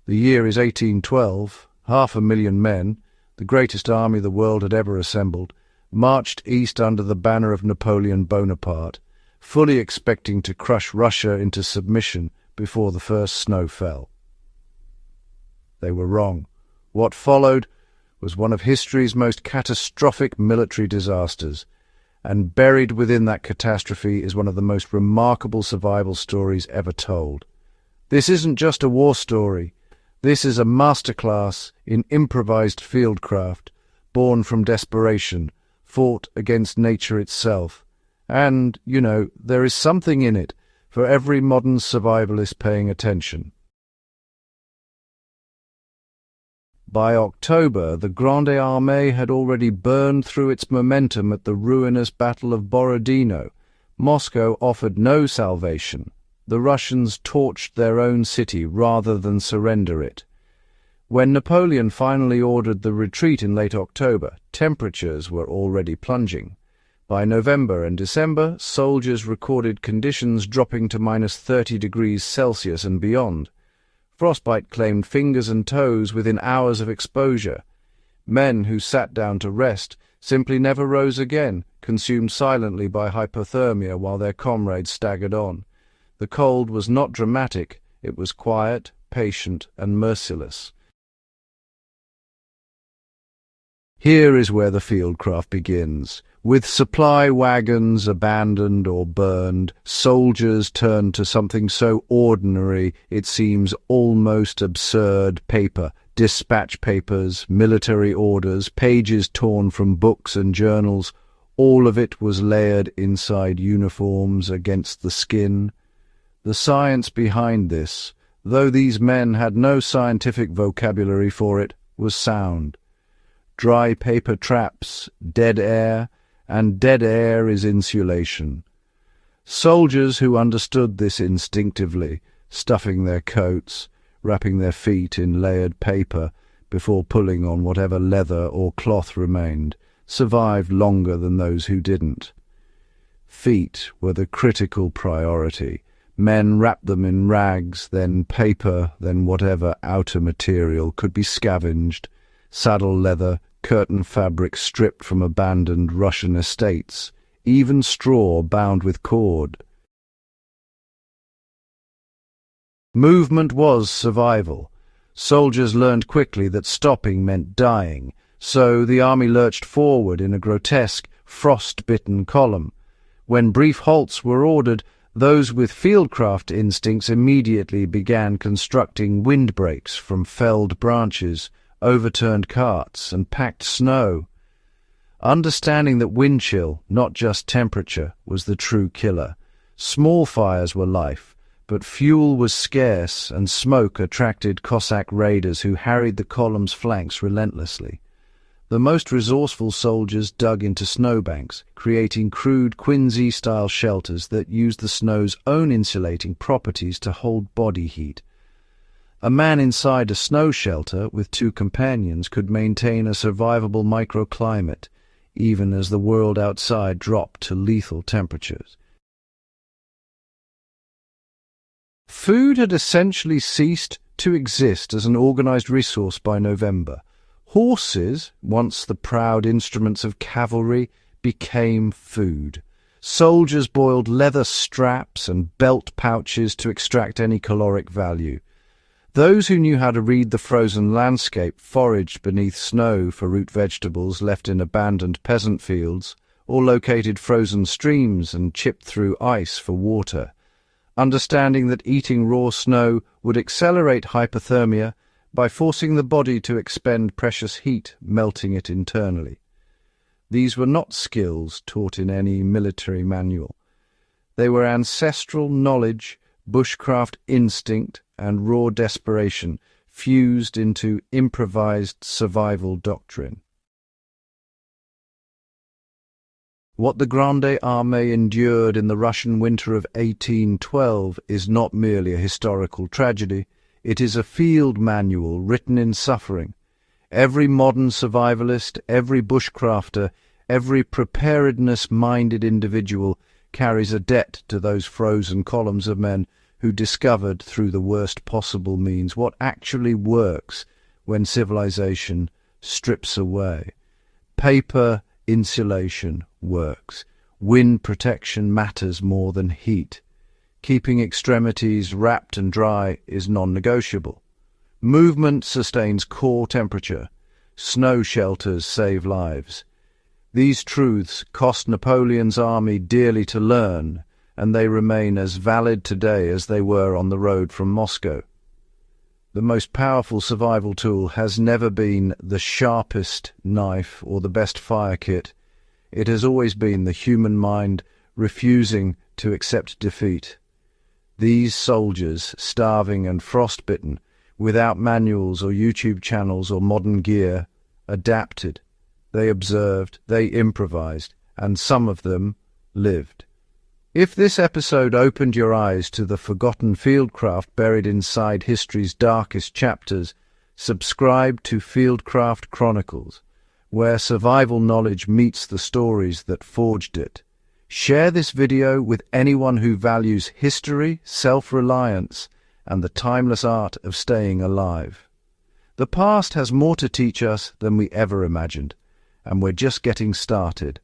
The year is 1812. 500,000 men, the greatest army the world had ever assembled, marched east under the banner of Napoleon Bonaparte, fully expecting to crush Russia into submission before the first snow fell. They were wrong. What followed was one of history's most catastrophic military disasters, and buried within that catastrophe is one of the most remarkable survival stories ever told. This isn't just a war story. This is a masterclass in improvised fieldcraft, born from desperation, fought against nature itself. And, there is something in it for every modern survivalist paying attention. By October, the Grande Armée had already burned through its momentum at the ruinous Battle of Borodino. Moscow offered no salvation. The Russians torched their own city rather than surrender it. When Napoleon finally ordered the retreat in late October, temperatures were already plunging. By November and December, soldiers recorded conditions dropping to -30 degrees Celsius and beyond. Frostbite claimed fingers and toes within hours of exposure. Men who sat down to rest simply never rose again, consumed silently by hypothermia while their comrades staggered on. The cold was not dramatic, it was quiet, patient, and merciless. Here is where the fieldcraft begins. With supply wagons abandoned or burned, soldiers turned to something so ordinary it seems almost absurd: paper, dispatch papers, military orders, pages torn from books and journals. All of it was layered inside uniforms against the skin. The science behind this, though these men had no scientific vocabulary for it, was sound. Dry paper traps, dead air, and dead air is insulation. Soldiers who understood this instinctively, stuffing their coats, wrapping their feet in layered paper before pulling on whatever leather or cloth remained, survived longer than those who didn't. Feet were the critical priority. Men wrapped them in rags, then paper, then whatever outer material could be scavenged: saddle leather, curtain fabric stripped from abandoned Russian estates, even straw bound with cord. Movement was survival. Soldiers learned quickly that stopping meant dying, so the army lurched forward in a grotesque, frost-bitten column. When brief halts were ordered, those with fieldcraft instincts immediately began constructing windbreaks from felled branches, overturned carts, and packed snow. Understanding that wind chill, not just temperature, was the true killer. Small fires were life, but fuel was scarce, and smoke attracted Cossack raiders who harried the column's flanks relentlessly. The most resourceful soldiers dug into snowbanks, creating crude Quincy-style shelters that used the snow's own insulating properties to hold body heat. A man inside a snow shelter with 2 companions could maintain a survivable microclimate, even as the world outside dropped to lethal temperatures. Food had essentially ceased to exist as an organized resource by November. Horses, once the proud instruments of cavalry, became food. Soldiers boiled leather straps and belt pouches to extract any caloric value. Those who knew how to read the frozen landscape foraged beneath snow for root vegetables left in abandoned peasant fields, or located frozen streams and chipped through ice for water. Understanding that eating raw snow would accelerate hypothermia by forcing the body to expend precious heat, melting it internally. These were not skills taught in any military manual. They were ancestral knowledge, bushcraft instinct, and raw desperation fused into improvised survival doctrine. What the Grande Armée endured in the Russian winter of 1812 is not merely a historical tragedy, it is a field manual written in suffering. Every modern survivalist, every bushcrafter, every preparedness-minded individual carries a debt to those frozen columns of men who discovered through the worst possible means what actually works when civilization strips away. Paper insulation works. Wind protection matters more than heat. Keeping extremities wrapped and dry is non-negotiable. Movement sustains core temperature. Snow shelters save lives. These truths cost Napoleon's army dearly to learn, and they remain as valid today as they were on the road from Moscow. The most powerful survival tool has never been the sharpest knife or the best fire kit. It has always been the human mind refusing to accept defeat. These soldiers, starving and frostbitten, without manuals or YouTube channels or modern gear, adapted. They observed, they improvised, and some of them lived. If this episode opened your eyes to the forgotten fieldcraft buried inside history's darkest chapters, subscribe to Fieldcraft Chronicles, where survival knowledge meets the stories that forged it. Share this video with anyone who values history, self-reliance, and the timeless art of staying alive. The past has more to teach us than we ever imagined, and we're just getting started.